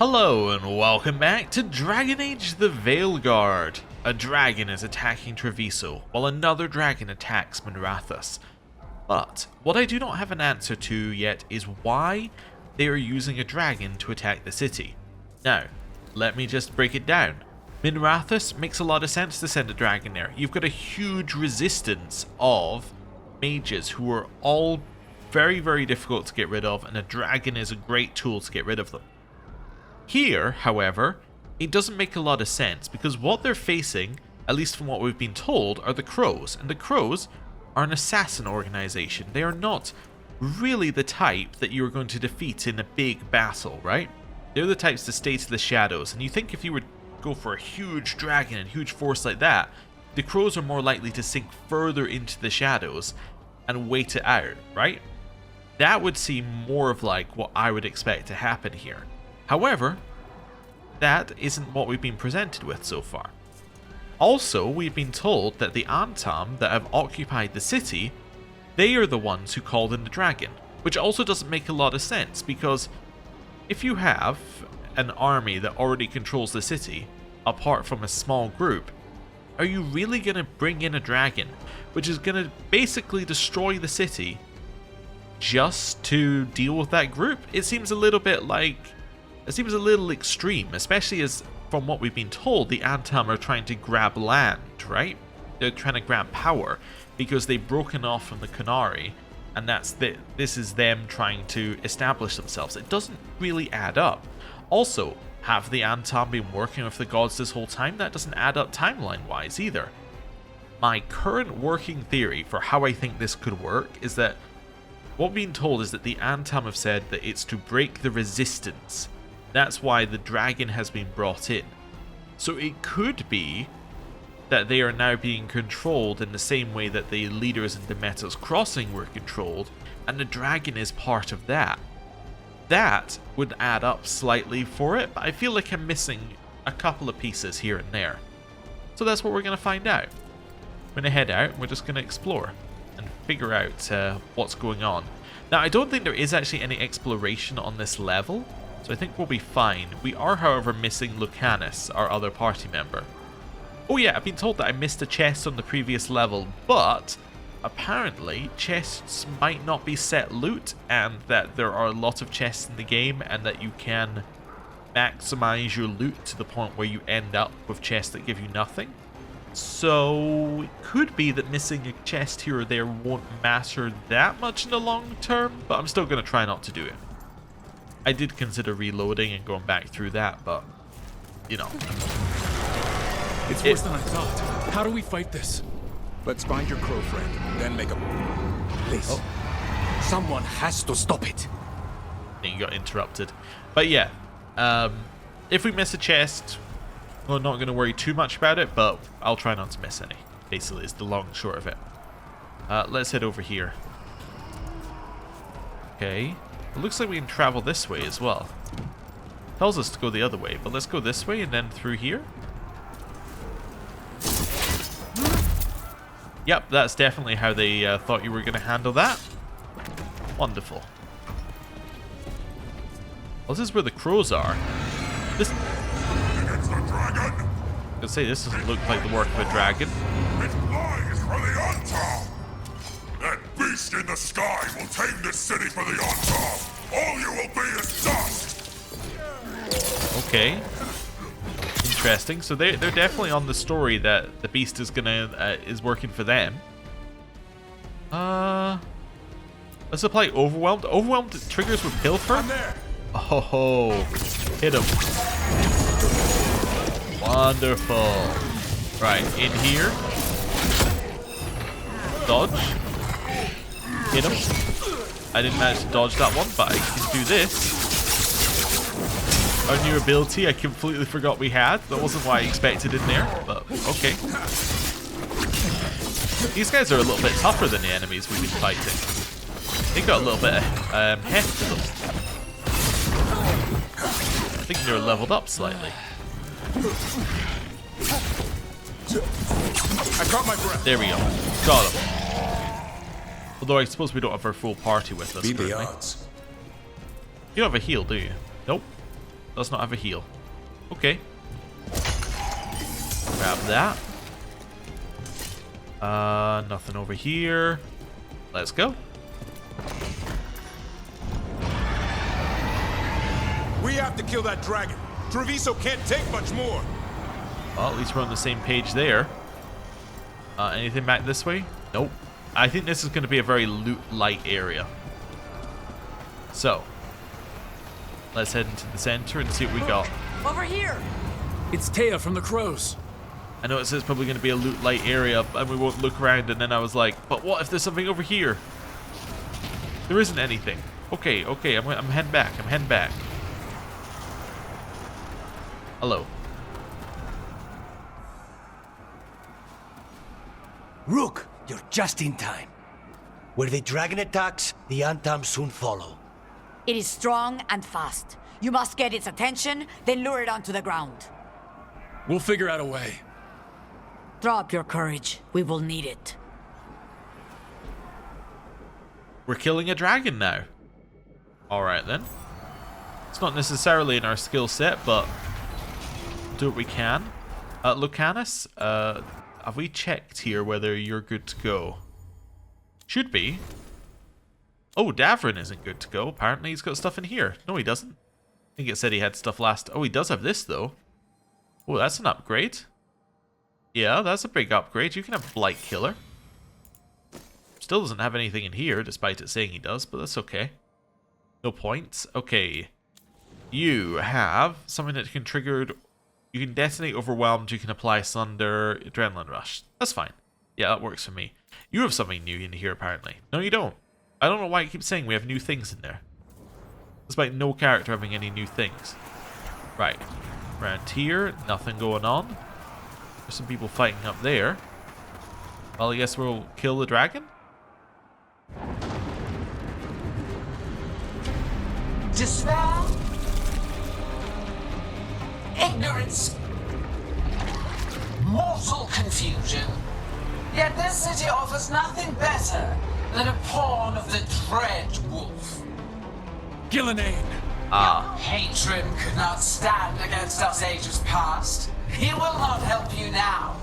Hello and welcome back to Dragon Age the Veilguard. A dragon is attacking Treviso, while another dragon attacks Minrathous. But what I do not have an answer to yet is why they are using a dragon to attack the city. Now, let me just break it down. Minrathous makes a lot of sense to send a dragon there. You've got a huge resistance of mages who are all very difficult to get rid of, and a dragon is a great tool to get rid of them. Here, however, it doesn't make a lot of sense because what they're facing, at least from what we've been told, are the Crows, and the Crows are an assassin organization. They are not really the type that you're going to defeat in a big battle, right? They're the types to stay to the shadows, and you think if you would go for a huge dragon and huge force like that, the Crows are more likely to sink further into the shadows and wait it out, right? That would seem more of like what I would expect to happen here. However, that isn't what we've been presented with so far. Also, we've been told that the Antam that have occupied the city, they are the ones who called in the dragon, which also doesn't make a lot of sense because if you have an army that already controls the city, apart from a small group, are you really going to bring in a dragon, which is going to basically destroy the city just to deal with that group? It seems a little bit like... It seems a little extreme, especially as, from what we've been told, the Antam are trying to grab land, right? They're trying to grab power because they've broken off from the Qunari, and this is them trying to establish themselves. It doesn't really add up. Also, have the Antam been working with the gods this whole time? That doesn't add up timeline-wise either. My current working theory for how I think this could work is that what we've been told is that the Antam have said that it's to break the resistance. That's why the dragon has been brought in. So it could be that they are now being controlled in the same way that the leaders in Demeter's Crossing were controlled, and the dragon is part of that. That would add up slightly for it, but I feel like I'm missing a couple of pieces here and there. So that's what we're going to find out. We're going to head out and we're just going to explore and figure out what's going on. Now, I don't think there is actually any exploration on this level, so I think we'll be fine. We are, however, missing Lucanus, our other party member. Oh yeah, I've been told that I missed a chest on the previous level, but apparently chests might not be set loot, and that there are a lot of chests in the game, and that you can maximize your loot to the point where you end up with chests that give you nothing. So it could be that missing a chest here or there won't matter that much in the long term, but I'm still going to try not to do it. I did consider reloading and going back through that, but, you know. It's worse than I thought. How do we fight this? Let's find your crow friend, then make a move. Please. Someone has to stop it. And you got interrupted. But yeah, if we miss a chest, we're not going to worry too much about it, but I'll try not to miss any. Basically, is the long and short of it. Let's head over here. Okay. It looks like we can travel this way as well. Tells us to go the other way, but let's go this way and then through here. Yep, that's definitely how they thought you were going to handle that. Wonderful. Well, this is where the Crows are. This... I was say, this doesn't look like the work of a dragon. It lies for the Antam! That beast in the sky will tame this city for the Antam! All you will be is dust! Okay. Interesting. So they're definitely on the story that the beast is is working for them. Let's apply overwhelmed. Overwhelmed triggers with pilfer. Oh, hit him. Wonderful. Right, in here. Dodge. Hit him. I didn't manage to dodge that one, but I can do this. Our new ability I completely forgot we had. That wasn't what I expected in there, but okay. These guys are a little bit tougher than the enemies we've been fighting. They got a little bit of heft to them. I think they're leveled up slightly. I caught my breath. There we go. Got him. Although I suppose we don't have our full party with us. Beat the currently. odds. You don't have a heal, do you? Nope. Does not have a heal. Okay. Grab that. Nothing over here. Let's go. We have to kill that dragon. Treviso can't take much more. Well, at least we're on the same page there. Anything back this way? Nope. I think this is going to be a very loot-light area. So, let's head into the center and see what we got. Over here! It's Taya from the Crows. I know it says probably going to be a loot-light area, and we won't look around, and then I was like, but what if there's something over here? There isn't anything. Okay, I'm heading back. I'm heading back. Hello. Rook, you're just in time. Where the dragon attacks, the Antam soon follow. It is strong and fast. You must get its attention, then lure it onto the ground. We'll figure out a way. Drop your courage. We will need it. We're killing a dragon now. Alright then. It's not necessarily in our skill set, but do what we can. Lucanus, have we checked here whether you're good to go? Should be. Oh, Davrin isn't good to go. Apparently he's got stuff in here. No, he doesn't. I think it said he had stuff last... Oh, he does have this, though. Oh, that's an upgrade. Yeah, that's a big upgrade. You can have Blight Killer. Still doesn't have anything in here, despite it saying he does, but that's okay. No points. Okay. You have something that can trigger... You can detonate Overwhelmed, you can apply Sunder, Adrenaline Rush. That's fine. Yeah, that works for me. You have something new in here, apparently. No, you don't. I don't know why it keeps saying we have new things in there. Despite no character having any new things. Right. Around here, nothing going on. There's some people fighting up there. Well, I guess we'll kill the dragon? Despair, ignorance, mortal confusion. Yet this city offers nothing better than a pawn of the Dread Wolf. Gillenane. Hatred could not stand against us ages past. He will not help you now.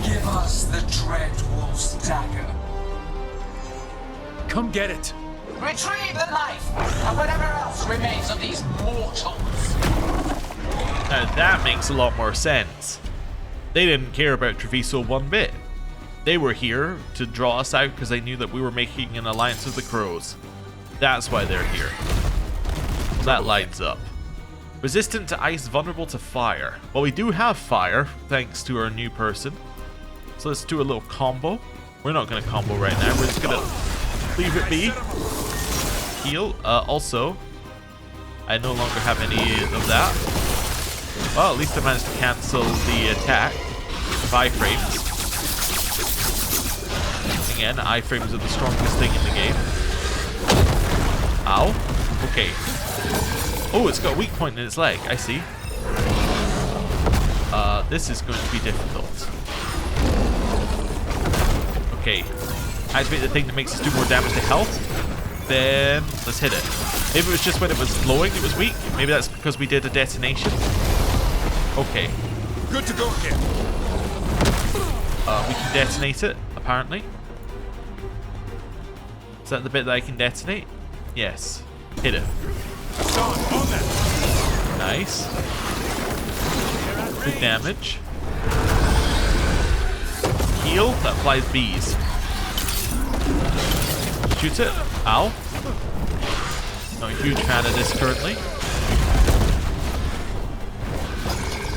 Give us the Dread Wolf's dagger. Come get it. Retrieve the knife and whatever else remains of these mortals. Now that makes a lot more sense. They didn't care about Treviso one bit. They were here to draw us out because they knew that we were making an alliance with the Crows. That's why they're here. That lines up. Resistant to ice, vulnerable to fire. Well, we do have fire, thanks to our new person. So let's do a little combo. We're not going to combo right now. We're just going to leave it be. Heal. Also, I no longer have any of that. Well, at least I managed to cancel the attack. 5 frames. Again, iframes are the strongest thing in the game. Ow. Okay. Oh, it's got a weak point in its leg. I see. This is going to be difficult. Okay. Activate the thing that makes us do more damage to health. Then let's hit it. Maybe it was just when it was flowing it was weak. Maybe that's because we did a detonation. Okay. Good to go again. We can detonate it, apparently. Is that the bit that I can detonate? Yes. Hit it. Don, on that. Nice. Good damage. Heal. That applies bees. Shoot it. Ow. Not a huge fan of this currently.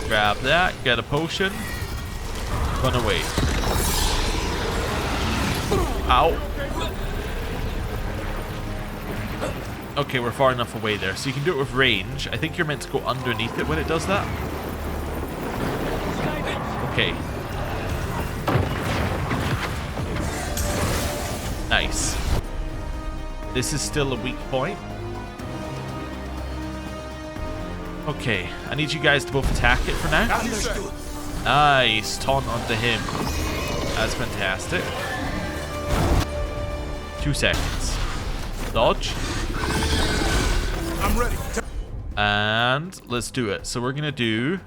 Grab that. Get a potion. Run away. Ow. Okay, we're far enough away there. So you can do it with range. I think you're meant to go underneath it when it does that. Okay. Nice. This is still a weak point. Okay, I need you guys to both attack it for now. Understood. Nice. Taunt onto him. That's fantastic. 2 seconds. Dodge. I'm ready. And let's do it. So we're going to do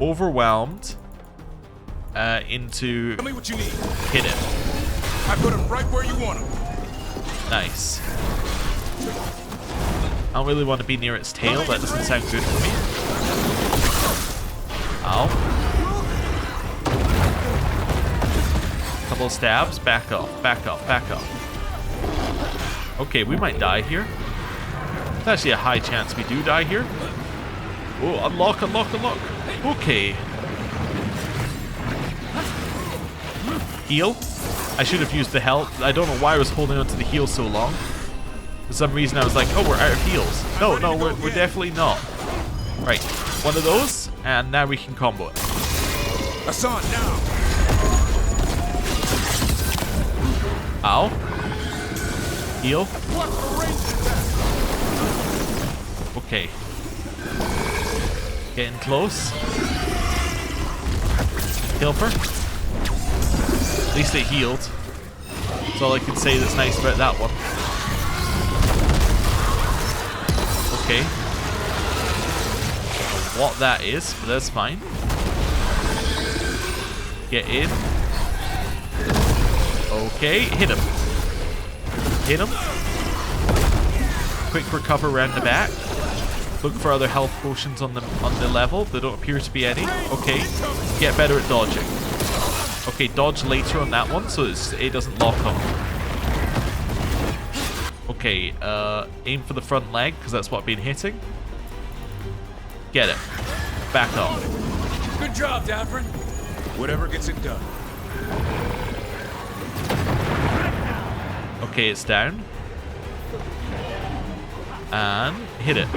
overwhelmed into Tell me what you need. hit it. I put him right where you want him. Nice. I don't really want to be near its tail. That doesn't sound good for me. Ow. Couple of stabs. Back up. Back up. Back up. Okay, we might die here. There's actually a high chance we do die here. Oh, unlock, unlock, unlock. Okay. Heal. I should have used the health. I don't know why I was holding on to the heal so long. For some reason I was like, oh, we're out of heals. No, no, we're definitely not. Right, one of those, and now we can combo it. Hassan, now. Ow. Heal. What range is that? Okay. Getting close. Heal her. At least they healed. That's all I can say that's nice about that one. Okay. What that is, but that's fine. Get in. Okay, hit him. Hit him. Quick recover around the back. Look for other health potions on the level. There don't appear to be any. Okay, get better at dodging. Okay, dodge later on that one so it doesn't lock on. Okay, aim for the front leg because that's what I've been hitting. Get it. Back off. Good job, Davrin. Whatever gets it done. Okay, it's down. And hit it.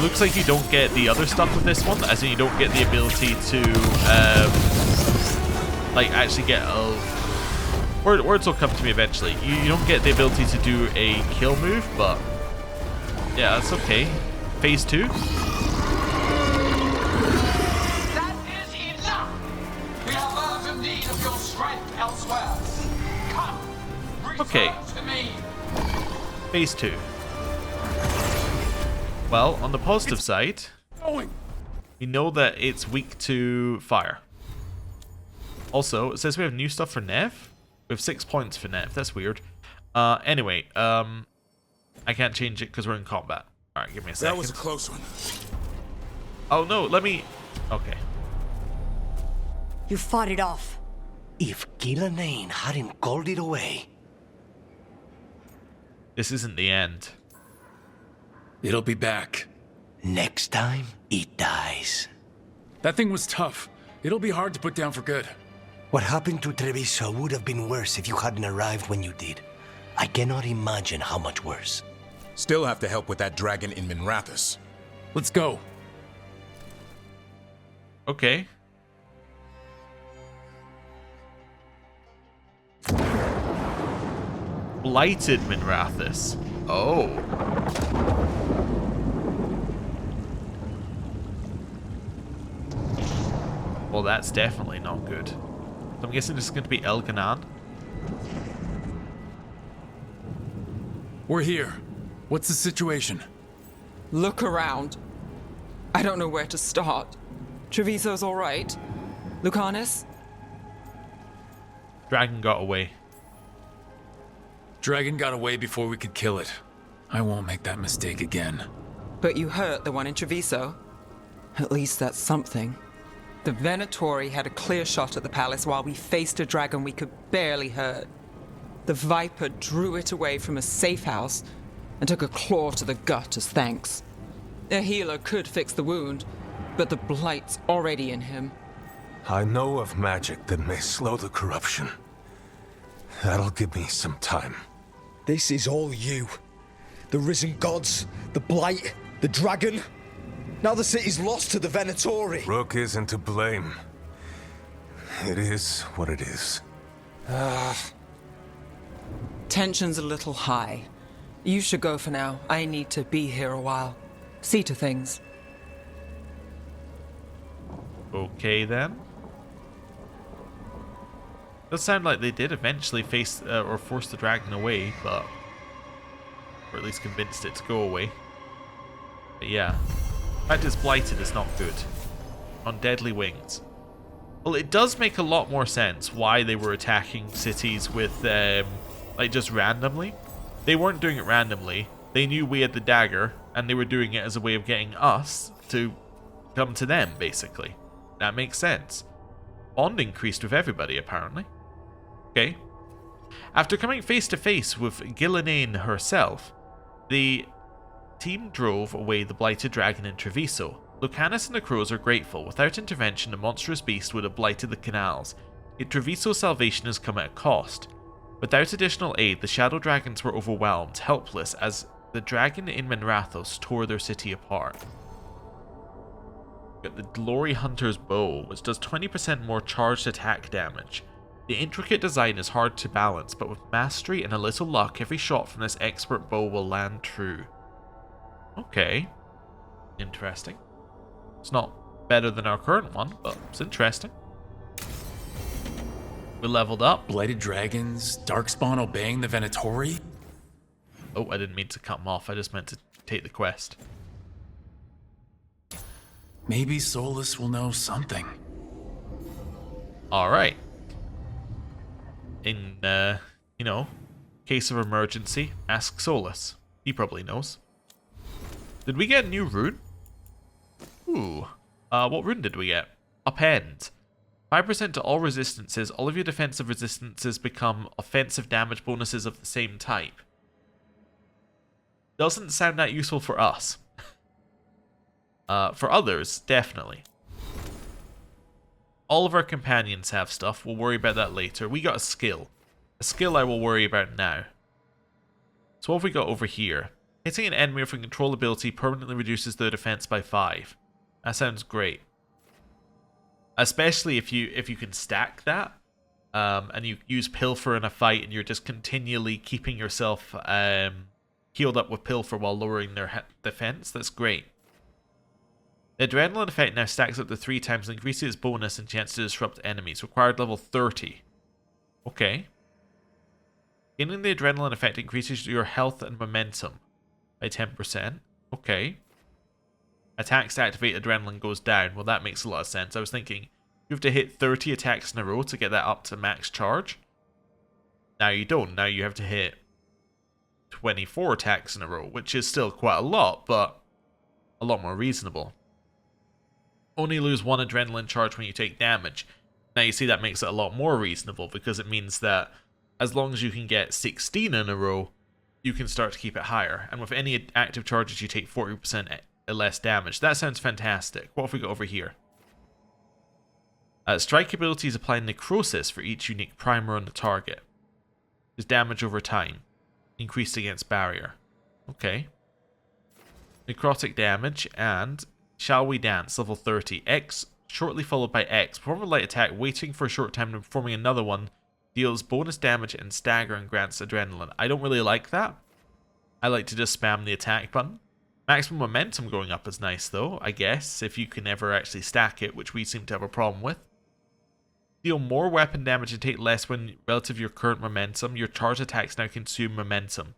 Looks like you don't get the other stuff with this one, as in you don't get the ability to, like, actually get a... Words will come to me eventually. You don't get the ability to do a kill move, but... yeah, that's okay. Phase 2. That is enough! We have urgent need of your strength elsewhere. Come, return to me. Phase 2. Well, on the positive side, we know that it's weak to fire. Also, it says we have new stuff for Nev. We have 6 points for Nev. That's weird. Anyway, I can't change it because we're in combat. Alright, give me a second. That was a close one. Oh no, let me... okay. You fought it off. If Gillanane hadn't called it away. This isn't the end. It'll be back. Next time, it dies. That thing was tough. It'll be hard to put down for good. What happened to Treviso would have been worse if you hadn't arrived when you did. I cannot imagine how much worse. Still have to help with that dragon in Minrathous. Let's go. Okay. Blighted Minrathous. Oh. Well, that's definitely not good. So I'm guessing this is going to be Elganan. We're here. What's the situation? Look around. I don't know where to start. Treviso's all right. Lucanus? Dragon got away. Dragon got away before we could kill it. I won't make that mistake again. But you hurt the one in Treviso. At least that's something. The Venatori had a clear shot at the palace while we faced a dragon we could barely hurt. The Viper drew it away from a safe house and took a claw to the gut as thanks. A healer could fix the wound, but the blight's already in him. I know of magic that may slow the corruption. That'll give me some time. This is all you. The risen gods, the blight, the dragon. Now the city's lost to the Venatori. Rook isn't to blame. It is what it is. Tension's a little high. You should go for now. I need to be here a while. See to things. Okay then. Does sound like they did eventually face or force the dragon away, but Or at least convinced it to go away. But yeah. The fact it's blighted is not good. On deadly wings. Well, it does make a lot more sense why they were attacking cities with, like, just randomly. They weren't doing it randomly. They knew we had the dagger, and they were doing it as a way of getting us to come to them, basically. That makes sense. Bond increased with everybody, apparently. Okay. After coming face to face with Gillenane herself, the team drove away the blighted dragon in Treviso. Lucanus and the crows are grateful. Without intervention, the monstrous beast would have blighted the canals. Yet Treviso's salvation has come at a cost. Without additional aid, the shadow dragons were overwhelmed, helpless, as the dragon in Menrathos tore their city apart. Got the Glory Hunter's bow, which does 20% more charged attack damage. The intricate design is hard to balance, but with mastery and a little luck, every shot from this expert bow will land true. Okay. Interesting. It's not better than our current one, but it's interesting. We leveled up. Blighted dragons, darkspawn obeying the Venatori? Oh, I didn't mean to cut them off. I just meant to take the quest. Maybe Solus will know something. Alright. In, you know, case of emergency, ask Solus. He probably knows. Did we get a new rune? Ooh. What rune did we get? Upend. 5% to all resistances. All of your defensive resistances become offensive damage bonuses of the same type. Doesn't sound that useful for us. For others, definitely. All of our companions have stuff. We'll worry about that later. We got a skill. A skill I will worry about now. So what have we got over here? Hitting an enemy with a control ability permanently reduces their defense by 5. That sounds great. Especially if you can stack that. And you use Pilfer in a fight and you're just continually keeping yourself healed up with Pilfer while lowering their defense. That's great. The adrenaline effect now stacks up to 3 times and increases its bonus and chance to disrupt enemies. Required level 30. Okay. Gaining the adrenaline effect increases your health and momentum by 10%. Okay. Attacks to activate adrenaline goes down. Well, that makes a lot of sense. I was thinking you have to hit 30 attacks in a row to get that up to max charge. Now you don't. Now you have to hit 24 attacks in a row, which is still quite a lot, but a lot more reasonable. Only lose 1 adrenaline charge when you take damage. Now you see that makes it a lot more reasonable because it means that as long as you can get 16 in a row, you can start to keep it higher. And with any active charges, you take 40% less damage. That sounds fantastic. What have we got over here? Strike abilities apply necrosis for each unique primer on the target. Is damage over time. Increased against barrier. Okay. Necrotic damage and Shall We Dance, level 30. X, shortly followed by X. Perform a light attack, waiting for a short time and performing another one. Deals bonus damage and stagger and grants adrenaline. I don't really like that. I like to just spam the attack button. Maximum momentum going up is nice though, I guess, if you can ever actually stack it, which we seem to have a problem with. Deal more weapon damage and take less when relative to your current momentum. Your charge attacks now consume momentum.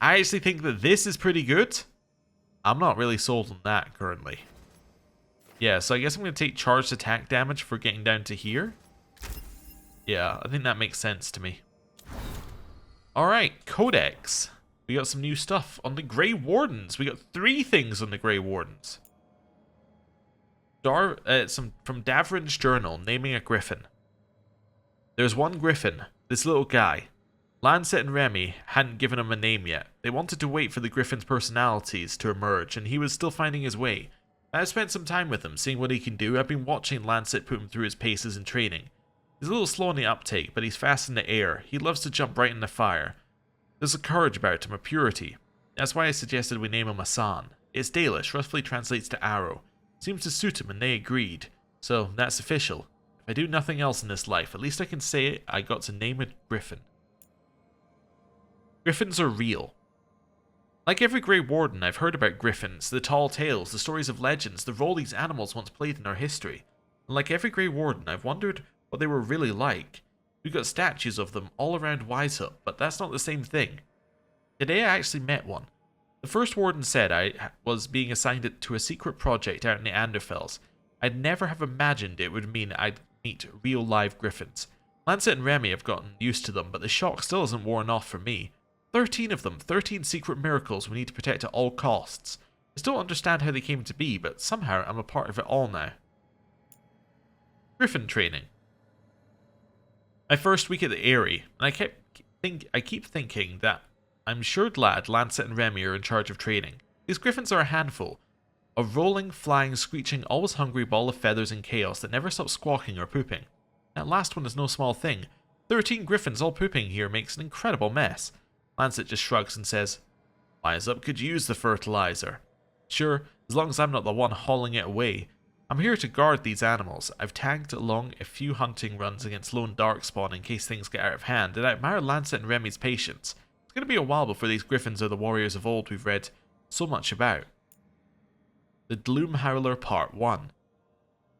I actually think that this is pretty good. I'm not really sold on that currently. Yeah, so I guess I'm going to take charged attack damage for getting down to here. Yeah, I think that makes sense to me. Alright, Codex. We got some new stuff on the Grey Wardens. We got 3 things on the Grey Wardens. Some from Davrin's journal, naming a griffin. There's one griffin, this little guy. Lancet and Remy hadn't given him a name yet. They wanted to wait for the griffin's personalities to emerge, and he was still finding his way. I've spent some time with him, seeing what he can do. I've been watching Lancet put him through his paces in training. He's a little slow in the uptake, but he's fast in the air. He loves to jump right in the fire. There's a courage about him, a purity. That's why I suggested we name him Asan. It's Dalish, roughly translates to arrow. Seems to suit him and they agreed. So, that's official. If I do nothing else in this life, at least I can say I got to name a griffin. Griffins are real. Like every Grey Warden, I've heard about griffins, the tall tales, the stories of legends, the role these animals once played in our history. And like every Grey Warden, I've wondered what they were really like. We've got statues of them all around Wisehup, but that's not the same thing. today I actually met one. The first warden said I was being assigned to a secret project out in the Anderfels. I'd never have imagined it would mean I'd meet real live griffins. Lancet and Remy have gotten used to them, but the shock still isn't worn off for me. 13 of them, 13 secret miracles we need to protect at all costs. I still don't understand how they came to be, but somehow I'm a part of it all now. Griffin training. My first week at the Eyrie, and I keep thinking that I'm sure glad Lancet and Remy are in charge of training. These griffins are a handful. A rolling, flying, screeching, always hungry ball of feathers and chaos that never stops squawking or pooping. That last one is no small thing. 13 griffins all pooping here makes an incredible mess. Lancet just shrugs and says, "Wise up could use the fertilizer." Sure, as long as I'm not the one hauling it away. I'm here to guard these animals. I've tagged along a few hunting runs against lone darkspawn in case things get out of hand, and I admire Lancet and Remy's patience. It's going to be a while before these griffins are the warriors of old we've read so much about. The Gloomhowler Part 1.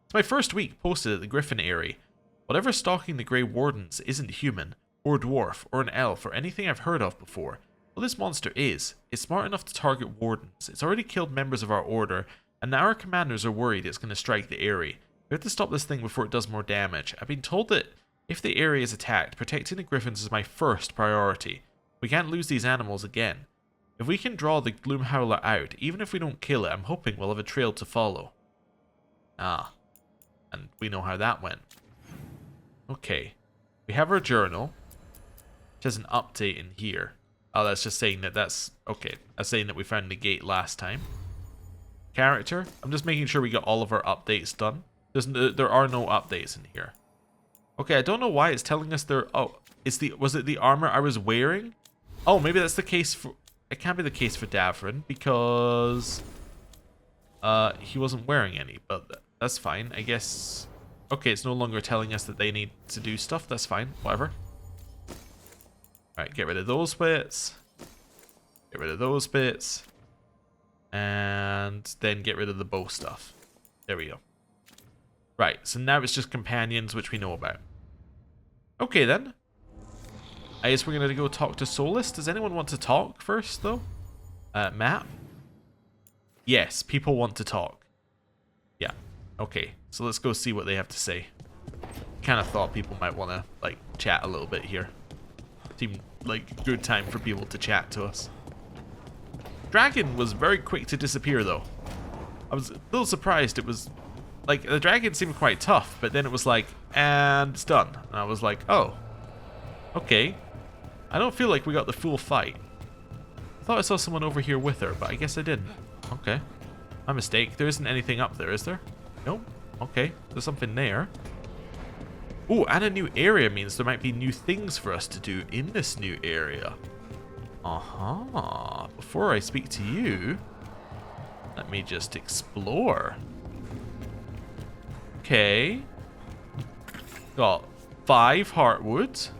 It's my first week posted at the Griffin Eyrie. Whatever's stalking the Grey Wardens isn't human, or dwarf, or an elf, or anything I've heard of before. Well, this monster is. It's smart enough to target wardens. It's already killed members of our order, and now our commanders are worried it's going to strike the Eyrie. We have to stop this thing before it does more damage. I've been told that if the Eyrie is attacked, protecting the griffins is my first priority. We can't lose these animals again. If we can draw the Gloomhowler out, even if we don't kill it, I'm hoping we'll have a trail to follow. Ah, and we know how that went. Okay, we have our journal, which has an update in here. Oh, that's just saying that that's... okay, that's saying that we found the gate last time. Character, I'm just making sure we got all of our updates done. There are no updates in here. Okay, I don't know why it's telling us there... oh, was it the armor I was wearing? Oh, maybe that's the case for... it can't be the case for Davrin, because... he wasn't wearing any, but that's fine, I guess... okay, it's no longer telling us that they need to do stuff, that's fine, whatever. Alright, get rid of those bits. Get rid of those bits. And then get rid of the bow stuff. There we go. Right, so now it's just companions, which we know about. Okay then. I guess we're going to go talk to Solus. Does anyone want to talk first, though? Matt? Yes, people want to talk. Yeah, okay. So let's go see what they have to say. Kind of thought people might want to, like, chat a little bit here. Seemed like a good time for people to chat to us. Dragon was very quick to disappear, though. I was a little surprised. It was, like, the dragon seemed quite tough, but then it was like, and it's done. And I was like, oh, okay. I don't feel like we got the full fight. I thought I saw someone over here with her, but I guess I didn't. Okay. My mistake. There isn't anything up there, is there? Nope. Okay. There's something there. Oh, and a new area means there might be new things for us to do in this new area. Uh-huh. Before I speak to you, let me just explore. Okay. Got 5 heartwood.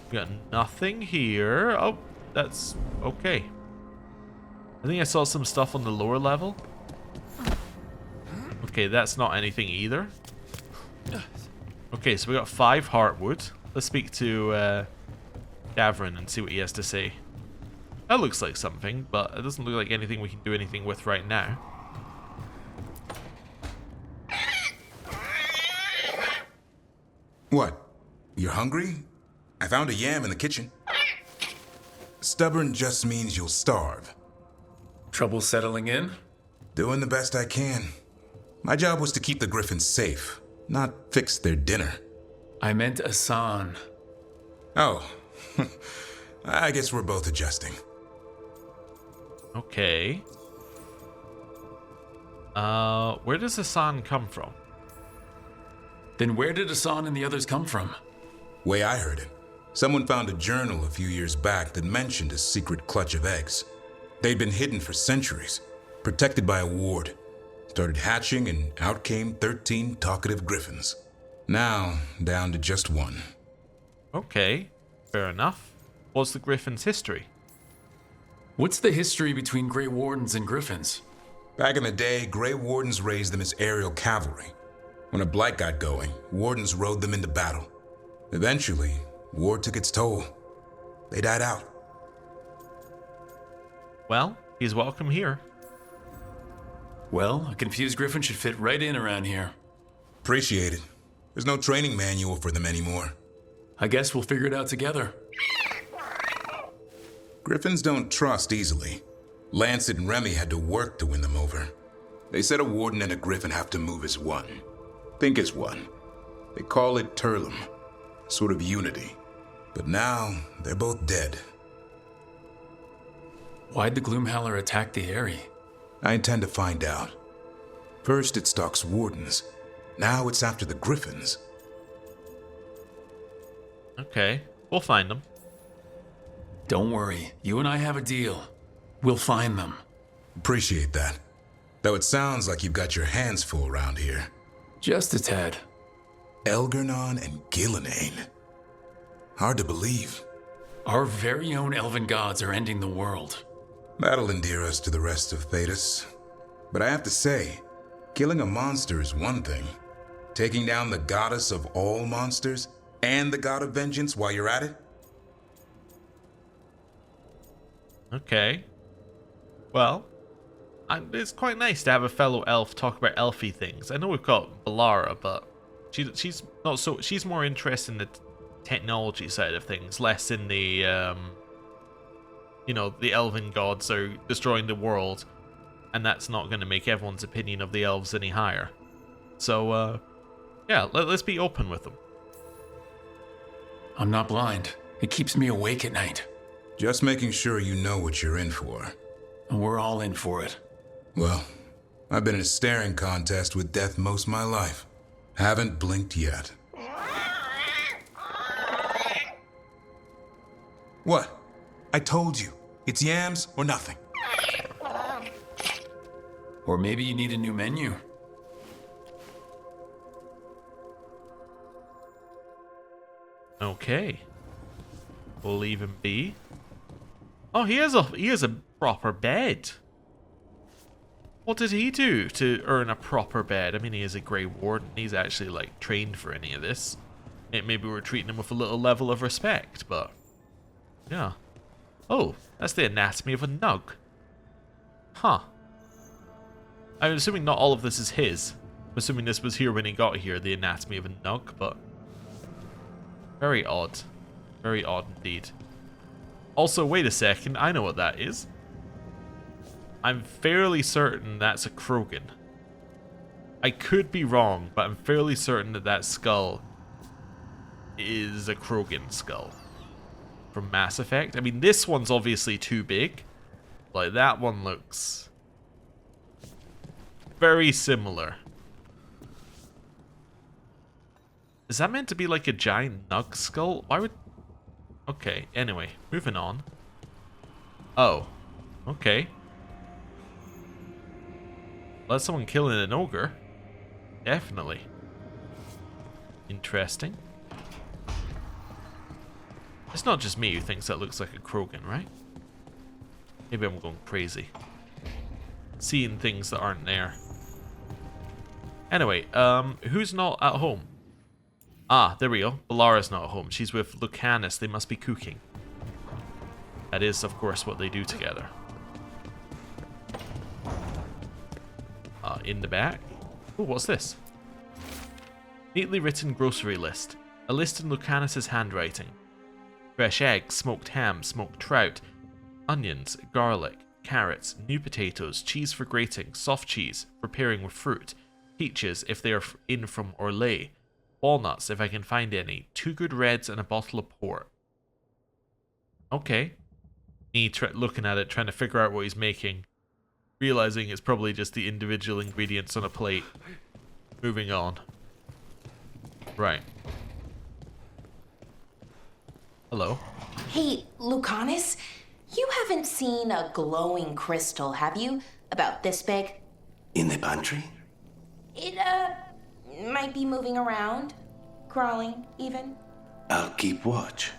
Got nothing here. Oh, that's okay. I think I saw some stuff on the lower level. Okay, that's not anything either. Okay, so we got 5 heartwood. Let's speak to Davrin and see what he has to say. That looks like something, but it doesn't look like anything we can do anything with right now. What? You're hungry? I found a yam in the kitchen. Stubborn just means you'll starve. Trouble settling in? Doing the best I can. My job was to keep the griffins safe, not fix their dinner. I meant Asan. Oh, I guess we're both adjusting. Okay. Where does Asan come from? Then where did Asan and the others come from? Way I heard it, someone found a journal a few years back that mentioned a secret clutch of eggs. They'd been hidden for centuries, protected by a ward. Started hatching and out came 13 talkative griffins. Now, down to just 1. Okay, fair enough. What's the griffin's history? What's the history between Grey Wardens and Griffins? Back in the day, Grey Wardens raised them as aerial cavalry. When a blight got going, Wardens rode them into battle. Eventually, war took its toll. They died out. Well, he's welcome here. Well, a confused griffin should fit right in around here. Appreciate it. There's no training manual for them anymore. I guess we'll figure it out together. Griffins don't trust easily. Lancet and Remy had to work to win them over. They said a warden and a griffin have to move as one. Think as one. They call it Turlum. Sort of unity. But now, they're both dead. Why'd the Gloomhowler attack the Eyrie? I intend to find out. First it stalks wardens. Now it's after the griffins. Okay, we'll find them. Don't worry, you and I have a deal. We'll find them. Appreciate that. Though it sounds like you've got your hands full around here. Just a tad. Elgernon and Gillenane. Hard to believe. Our very own elven gods are ending the world. That'll endear us to the rest of Thedas. But I have to say, killing a monster is one thing. Taking down the goddess of all monsters and the god of vengeance while you're at it? Okay. Well, it's quite nice to have a fellow elf talk about elfy things. I know we've got Balara, but she's not so. She's more interested in the technology side of things, less in the you know, the elven gods are destroying the world, and that's not going to make everyone's opinion of the elves any higher. So yeah, let's be open with them. I'm not blind. It keeps me awake at night. Just making sure you know what you're in for. And we're all in for it. Well, I've been in a staring contest with death most of my life. Haven't blinked yet. What? I told you. It's yams or nothing. Or maybe you need a new menu. Okay. We'll leave him be. Oh, he has a proper bed. What did he do to earn a proper bed? I mean, he is a Grey Warden. He's actually, like, trained for any of this. Maybe we're treating him with a little level of respect, but... yeah. Oh, that's the anatomy of a nug. Huh. I'm assuming not all of this is his. I'm assuming this was here when he got here, the anatomy of a nug, but... very odd. Very odd indeed. Also, wait a second, I know what that is. I'm fairly certain that's a Krogan. I could be wrong, but I'm fairly certain that that skull is a Krogan skull from Mass Effect. I mean, this one's obviously too big. Like, that one looks very similar. Is that meant to be like a giant nug skull? Why would... okay, anyway, moving on. Oh, okay. That's someone killing an ogre. Definitely. Interesting. It's not just me who thinks that looks like a Krogan, right? Maybe I'm going crazy. Seeing things that aren't there. Anyway, who's not at home? Ah, there we go. Balara's not at home. She's with Lucanus. They must be cooking. That is, of course, what they do together. In the back. Oh, what's this? Neatly written grocery list. A list in Lucanus's handwriting. Fresh eggs, smoked ham, smoked trout, onions, garlic, carrots, new potatoes, cheese for grating, soft cheese for pairing with fruit, peaches if they are in from Orlais, walnuts if I can find any, 2 good reds and a bottle of port. Okay. Me looking at it, trying to figure out what he's making. Realizing it's probably just the individual ingredients on a plate. Moving on. Right. Hello. Hey, Lucanus, you haven't seen a glowing crystal, have you? About this big? In the pantry? It, might be moving around. Crawling, even. I'll keep watch.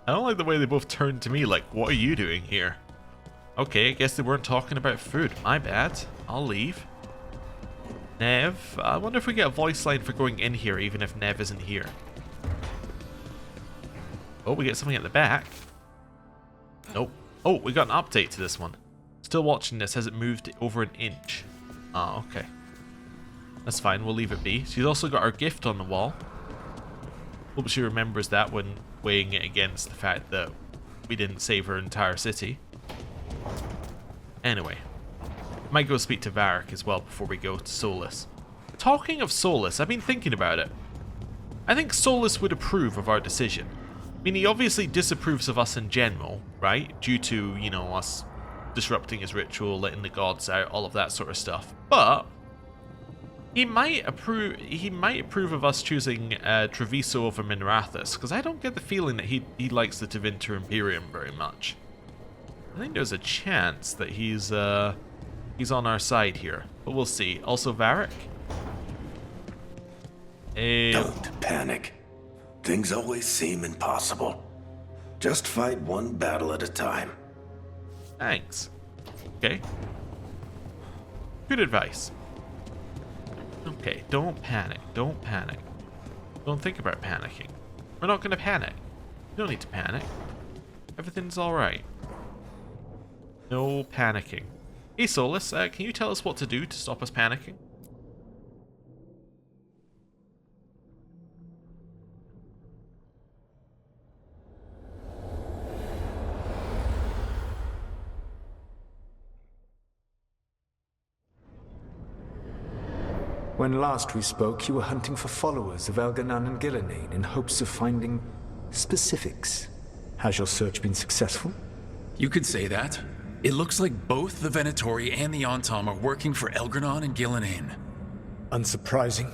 I don't like the way they both turned to me like, what are you doing here? Okay, I guess they weren't talking about food. My bad. I'll leave. Nev, I wonder if we get a voice line for going in here even if Nev isn't here. Oh, we get something at the back. Nope. Oh, we got an update to this one. Still watching this, has it moved over an inch? Ah, okay. That's fine, we'll leave it be. She's also got our gift on the wall. Hope she remembers that when weighing it against the fact that we didn't save her entire city. Anyway, might go speak to Varric as well before we go to Solus. Talking of Solus, I've been thinking about it. I think Solus would approve of our decision. I mean, he obviously disapproves of us in general, right? Due to, you know, us disrupting his ritual, letting the gods out, all of that sort of stuff. But he might approve of us choosing Treviso over Minrathous, because I don't get the feeling that he likes the Tevinter Imperium very much. I think there's a chance that he's on our side here, but we'll see. Also, Varric. Don't panic. Things always seem impossible. Just fight one battle at a time. Thanks. Okay. Good advice. Okay, don't panic. Don't panic. Don't think about panicking. We're not going to panic. You don't need to panic. Everything's alright. No panicking. Hey Solus, can you tell us what to do to stop us panicking? When last we spoke, you were hunting for followers of Elganon and Gillenane in hopes of finding specifics. Has your search been successful? You could say that. It looks like both the Venatori and the Antom are working for Elganon and Gillenane. Unsurprising.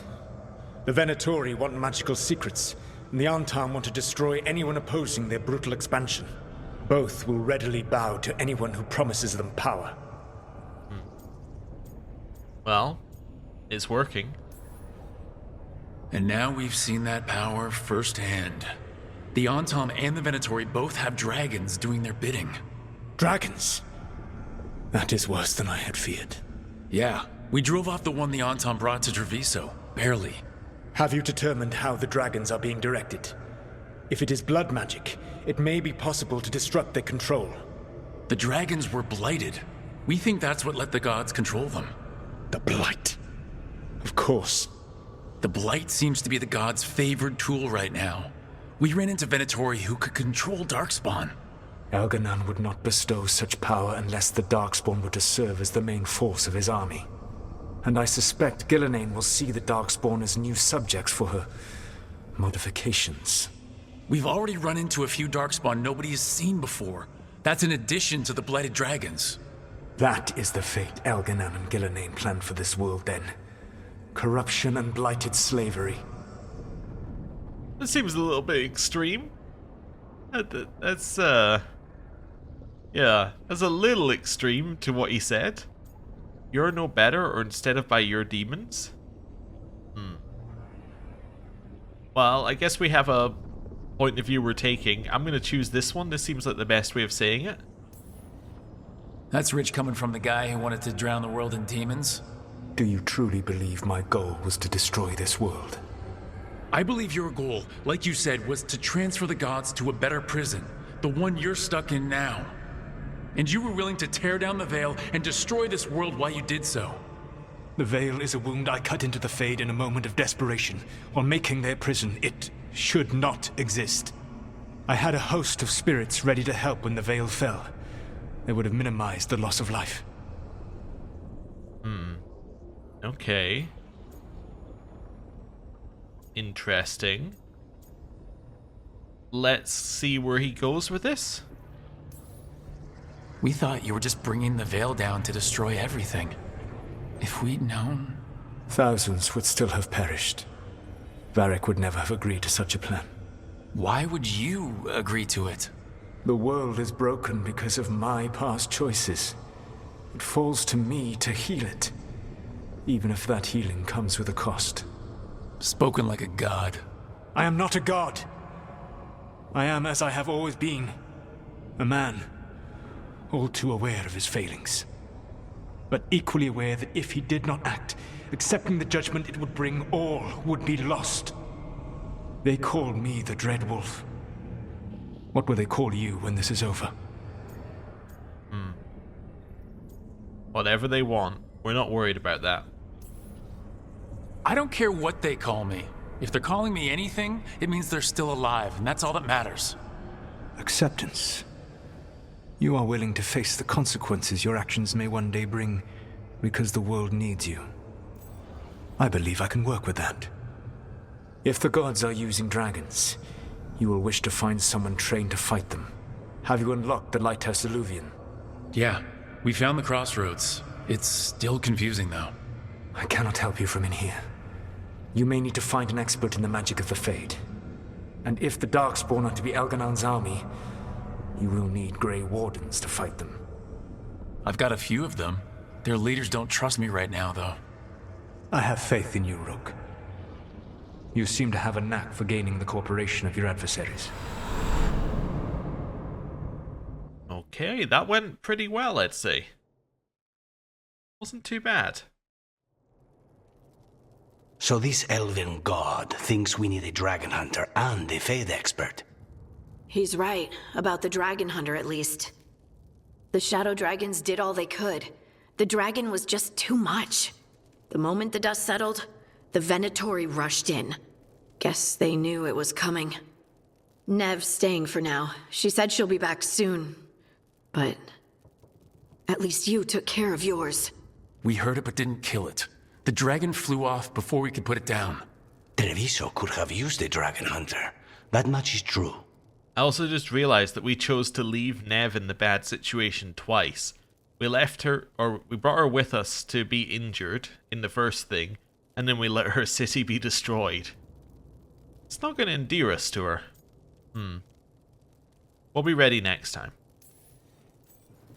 The Venatori want magical secrets, and the Antom want to destroy anyone opposing their brutal expansion. Both will readily bow to anyone who promises them power. Well, it's working. And now we've seen that power firsthand. The Antom and the Venatori both have dragons doing their bidding. Dragons? That is worse than I had feared. Yeah, we drove off the one the Antom brought to Treviso. Barely. Have you determined how the dragons are being directed? If it is blood magic, it may be possible to disrupt their control. The dragons were blighted. We think that's what let the gods control them. The blight. Of course. The blight seems to be the gods' favored tool right now. We ran into Venatori who could control Darkspawn. Elganon would not bestow such power unless the Darkspawn were to serve as the main force of his army. And I suspect Gillenane will see the Darkspawn as new subjects for her modifications. We've already run into a few Darkspawn nobody has seen before. That's in addition to the blighted dragons. That is the fate Elganon and Gillenane planned for this world then. Corruption and blighted slavery. That seems a little bit extreme. That's yeah, that's a little extreme to what he said. You're no better, or instead of by your demons? Well, I guess we have a point of view we're taking. I'm gonna choose this one. This seems like the best way of saying it. That's rich coming from the guy who wanted to drown the world in demons. Do you truly believe my goal was to destroy this world? I believe your goal, like you said, was to transfer the gods to a better prison, the one you're stuck in now. And you were willing to tear down the Veil and destroy this world while you did so. The Veil is a wound I cut into the Fade in a moment of desperation, while making their prison. It should not exist. I had a host of spirits ready to help when the Veil fell. They would have minimized the loss of life. Okay. Interesting. Let's see where he goes with this. We thought you were just bringing the Veil down to destroy everything. If we'd known... Thousands would still have perished. Varric would never have agreed to such a plan. Why would you agree to it? The world is broken because of my past choices. It falls to me to heal it, even if that healing comes with a cost. Spoken like a god. I am not a god. I am as I have always been, a man, all too aware of his failings. But equally aware that if he did not act, accepting the judgment it would bring, all would be lost. They call me the Dread Wolf. What will they call you when this is over? Whatever they want. We're not worried about that. I don't care what they call me. If they're calling me anything, it means they're still alive, and that's all that matters. Acceptance. You are willing to face the consequences your actions may one day bring because the world needs you. I believe I can work with that. If the gods are using dragons, you will wish to find someone trained to fight them. Have you unlocked the Lighthouse Illuvian? Yeah, we found the crossroads. It's still confusing, though. I cannot help you from in here. You may need to find an expert in the magic of the Fade. And if the Darkspawn are to be Elganon's army, you will need Grey Wardens to fight them. I've got a few of them. Their leaders don't trust me right now, though. I have faith in you, Rook. You seem to have a knack for gaining the cooperation of your adversaries. Okay, that went pretty well, I'd say. Wasn't too bad. So this elven god thinks we need a dragon hunter and a Fade expert. He's right, about the dragon hunter at least. The shadow dragons did all they could. The dragon was just too much. The moment the dust settled, the Venatori rushed in. Guess they knew it was coming. Nev's staying for now. She said she'll be back soon. But at least you took care of yours. We heard it but didn't kill it. The dragon flew off before we could put it down. Treviso could have used a dragon hunter. That much is true. I also just realized that we chose to leave Nev in the bad situation twice. We left her, or we brought her with us to be injured in the first thing, and then we let her city be destroyed. It's not going to endear us to her. We'll be ready next time.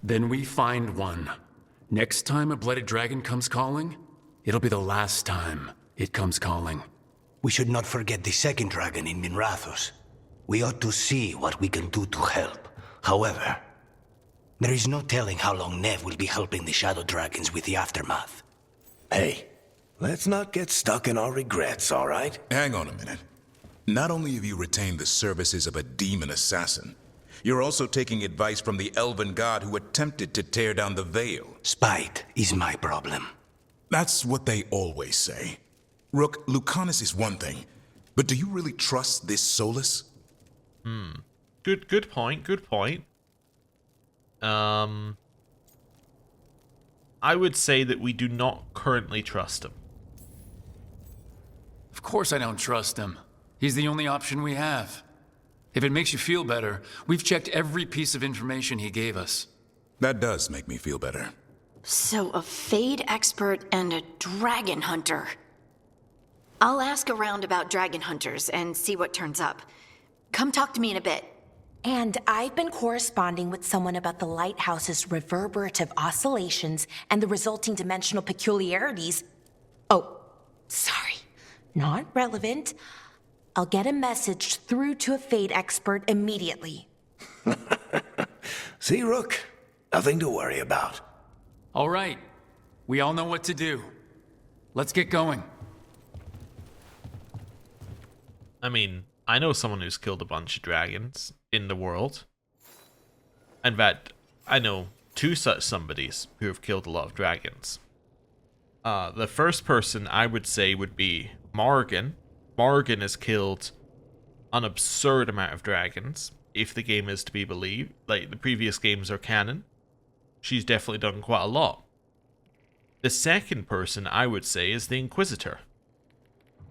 Then we find one. Next time a blooded dragon comes calling, it'll be the last time it comes calling. We should not forget the second dragon in Minrathos. We ought to see what we can do to help. However, there is no telling how long Nev will be helping the shadow dragons with the aftermath. Hey, let's not get stuck in our regrets, all right? Hang on a minute. Not only have you retained the services of a demon assassin, you're also taking advice from the elven god who attempted to tear down the veil. Spite is my problem. That's what they always say. Rook, Lucanus is one thing, but do you really trust this Solus? Good point, good point. I would say that we do not currently trust him. Of course I don't trust him. He's the only option we have. If it makes you feel better, we've checked every piece of information he gave us. That does make me feel better. So a Fade expert and a dragon hunter. I'll ask around about dragon hunters and see what turns up. Come talk to me in a bit. And I've been corresponding with someone about the lighthouse's reverberative oscillations and the resulting dimensional peculiarities. Oh, sorry. Not relevant. I'll get a message through to a Fade expert immediately. See, Rook? Nothing to worry about. All right. We all know what to do. Let's get going. I mean, I know someone who's killed a bunch of dragons in the world. In fact, I know two such somebodies who have killed a lot of dragons. The first person I would say would be Morgan. Morgan has killed an absurd amount of dragons, if the game is to be believed. Like, the previous games are canon. She's definitely done quite a lot. The second person I would say is the Inquisitor.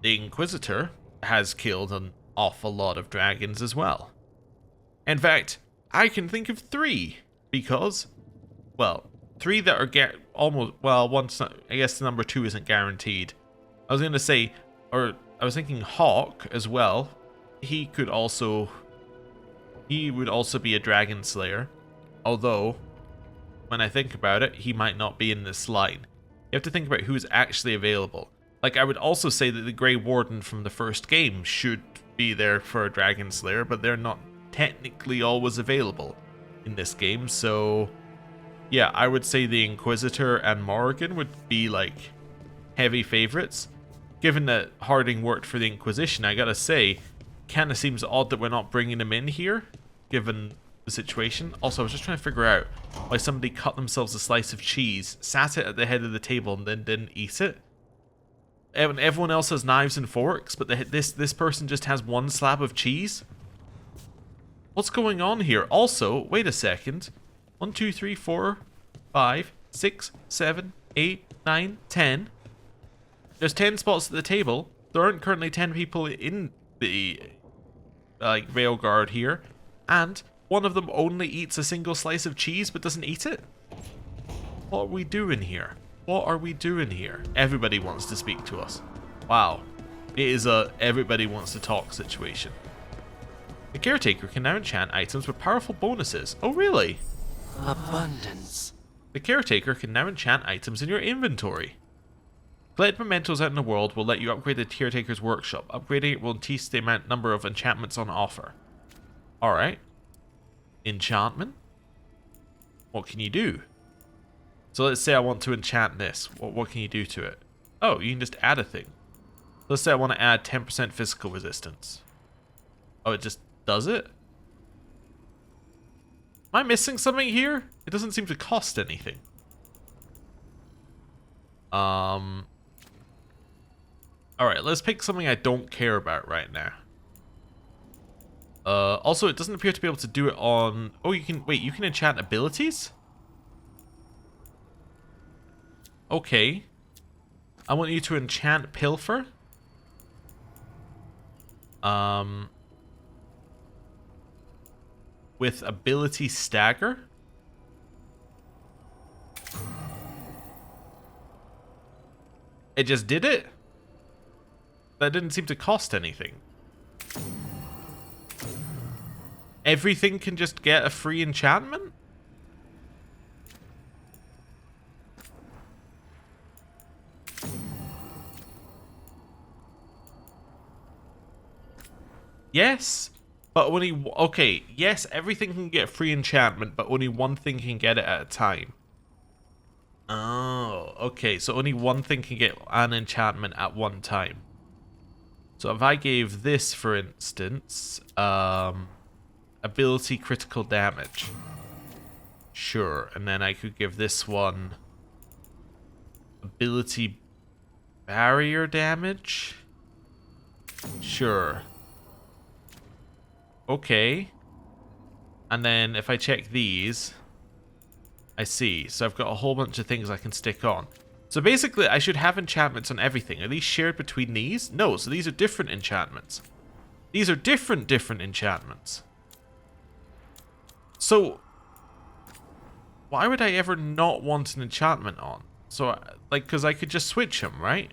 The Inquisitor has killed an awful lot of dragons as well. In fact, I can think of 3, because, well, 3 that are almost, well, one's not, I guess the number 2 isn't guaranteed. I was going to say, or I was thinking Hawk as well. He would also be a dragon slayer, although when I think about it, he might not be in this line. You have to think about who's actually available. Like, I would also say that the Grey Warden from the first game should be there for a dragon slayer, but they're not technically always available in this game, so yeah, I would say the Inquisitor and Morgan would be like heavy favorites. Given that Harding worked for the Inquisition, I gotta say, kinda seems odd that we're not bringing him in here, given the situation. Also, I was just trying to figure out why somebody cut themselves a slice of cheese, sat it at the head of the table, and then didn't eat it. Everyone else has knives and forks, but this person just has one slab of cheese? What's going on here? Also, wait a second. 1, 2, 3, 4, 5, 6, 7, 8, 9, 10. There's 10 spots at the table. There aren't currently 10 people in the Veilguard here, and one of them only eats a single slice of cheese but doesn't eat it? What are we doing here? What are we doing here? Everybody wants to speak to us. Wow. It is a everybody wants to talk situation. The caretaker can now enchant items with powerful bonuses. Oh, really? Abundance. The caretaker can now enchant items in your inventory. Collect mementos out in the world will let you upgrade the caretaker's workshop. Upgrading it will increase the number of enchantments on offer. Alright. Enchantment? What can you do? So let's say I want to enchant this. What can you do to it? Oh, you can just add a thing. Let's say I want to add 10% physical resistance. Oh, it just does it? Am I missing something here? It doesn't seem to cost anything. Alright, let's pick something I don't care about right now. Also, it doesn't appear to be able to do it on... Oh, you can... Wait, you can enchant abilities? Okay. I want you to enchant Pilfer. With ability Stagger. It just did it? That didn't seem to cost anything. Everything can just get a free enchantment? Yes, but only... Okay, yes, everything can get free enchantment, but only one thing can get it at a time. Oh, okay, so only one thing can get an enchantment at one time. So if I gave this, for instance, ability critical damage. Sure, and then I could give this one ability barrier damage. Sure. Okay. And then if I check these, I see. So I've got a whole bunch of things I can stick on. So basically, I should have enchantments on everything. Are these shared between these? No, so these are different enchantments. These are different enchantments. So, why would I ever not want an enchantment on? So, like, because I could just switch them, right?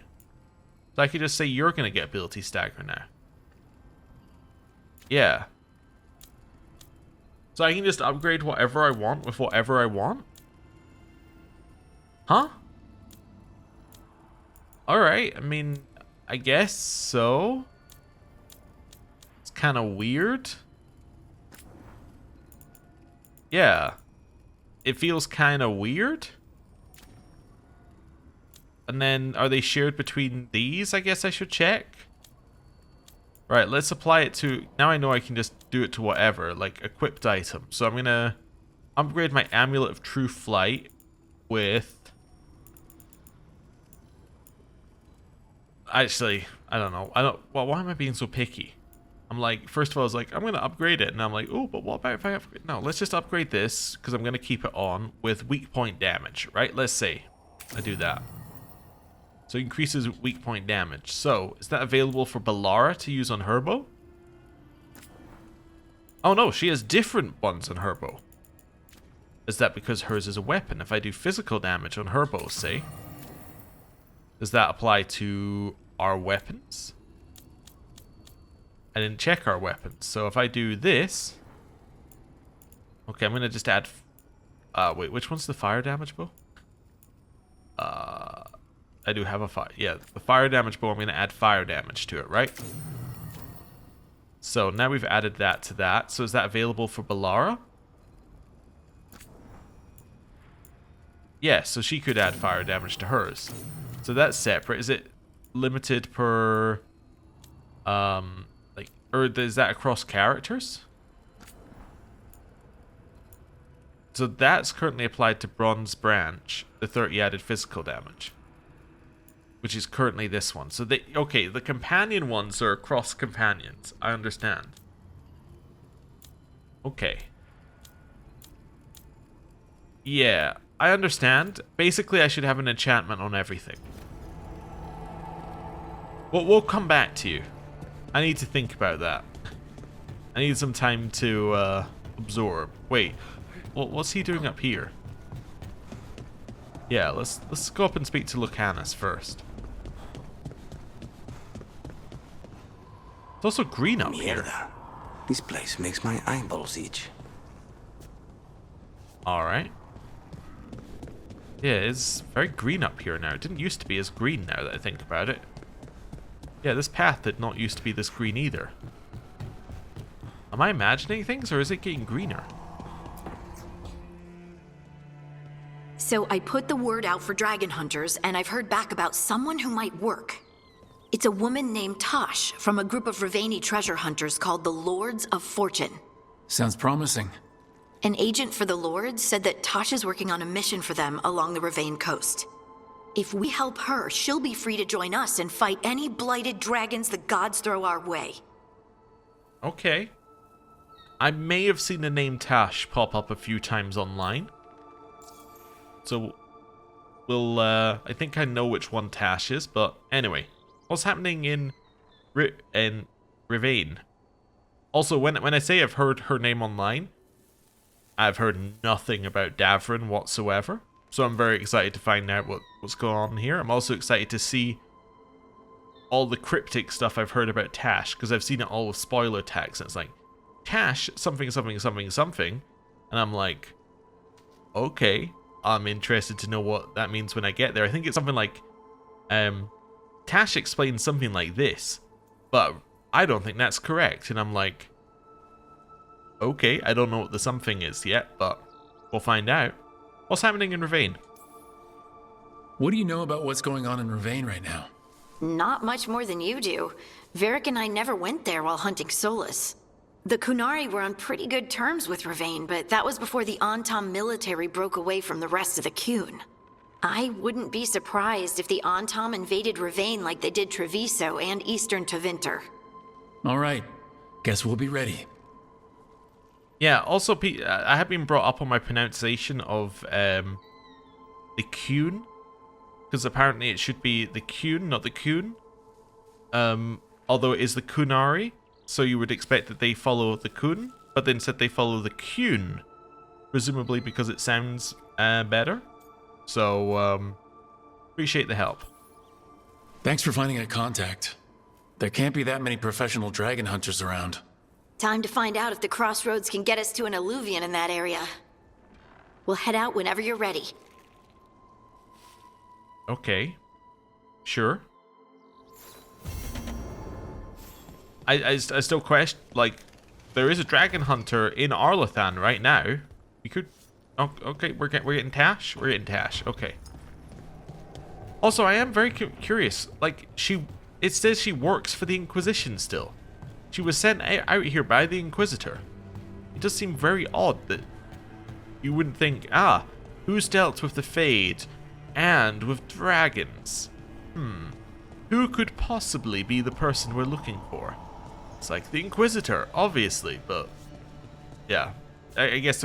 So I could just say, you're going to get ability stagger now. Yeah. So I can just upgrade whatever I want with whatever I want? Huh? Alright, I mean, I guess so. It's kind of weird. Yeah. It feels kind of weird. And then, are they shared between these? I guess I should check. Right, let's apply it to... Now I know I can just do it to whatever, like equipped item. So I'm going to upgrade my Amulet of True Flight with... Actually, I don't know. Well, why am I being so picky? I'm like, first of all, I was like, I'm going to upgrade it. And I'm like, oh, but what about if I upgrade... No, let's just upgrade this, because I'm going to keep it on with weak point damage, right? Let's say I do that. So it increases weak point damage. So, is that available for Balara to use on her bow? Oh no, she has different ones on her bow. Is that because hers is a weapon? If I do physical damage on her bow, say, does that apply to our weapons? I didn't check our weapons. So if I do this... Okay, I'm going to just add... wait, which one's the fire damage bow? I do have a fire... Yeah, the fire damage bow, I'm going to add fire damage to it, right? So now we've added that to that. So is that available for Balara? Yeah, so she could add fire damage to hers. So that's separate. Is it limited per... like... Or is that across characters? So that's currently applied to Bronze Branch, the 30 added physical damage. Which is currently this one. So okay, the companion ones are across companions. I understand. Okay. Yeah, I understand. Basically, I should have an enchantment on everything. Well, we'll come back to you. I need to think about that. I need some time to absorb. Wait, what's he doing up here? Yeah, let's go up and speak to Lucanus first. It's also green up here. Mierda. This place makes my eyeballs itch. Alright. Yeah, it's very green up here now. It didn't used to be as green now that I think about it. Yeah, this path did not used to be this green either. Am I imagining things, or is it getting greener? So I put the word out for dragon hunters, and I've heard back about someone who might work. It's a woman named Tosh from a group of Ravani treasure hunters called the Lords of Fortune. Sounds promising. An agent for the Lords said that Tosh is working on a mission for them along the Ravane coast. If we help her, she'll be free to join us and fight any blighted dragons the gods throw our way. Okay. I may have seen the name Tash pop up a few times online. So, we'll, I think I know which one Tash is, but anyway. What's happening in Ravane? Also, when I say I've heard her name online, I've heard nothing about Davrin whatsoever. So I'm very excited to find out what's going on here. I'm also excited to see all the cryptic stuff I've heard about Tash, because I've seen it all with spoiler tags, and it's like, Tash, something, something, something, something. And I'm like, okay, I'm interested to know what that means when I get there. I think it's something like, Tash explains something like this, but I don't think that's correct. And I'm like, okay, I don't know what the something is yet, but we'll find out. What's happening in Ravane? What do you know about what's going on in Ravane right now? Not much more than you do. Varric and I never went there while hunting Solus. The Kunari were on pretty good terms with Ravane, but that was before the Antam military broke away from the rest of the Kun. I wouldn't be surprised if the Antam invaded Ravane like they did Treviso and Eastern Tevinter. All right. Guess we'll be ready. Yeah, also, I have been brought up on my pronunciation of the Kun, because apparently it should be the Kun, not the Kun. Although it is the Kunari, so you would expect that they follow the Kun, but then said they follow the Kun, presumably because it sounds better. So, appreciate the help. Thanks for finding a contact. There can't be that many professional dragon hunters around. Time to find out if the crossroads can get us to an alluvion in that area. We'll head out whenever you're ready. Okay. Sure. I still question, like, there is a dragon hunter in Arlathan right now. We could... Oh, okay, we're getting Tash? We're getting Tash, okay. Also, I am very curious. Like, it says she works for the Inquisition still. She was sent out here by the Inquisitor. It does seem very odd that you wouldn't think, who's dealt with the Fade and with dragons? Who could possibly be the person we're looking for? It's like the Inquisitor, obviously, but yeah. I guess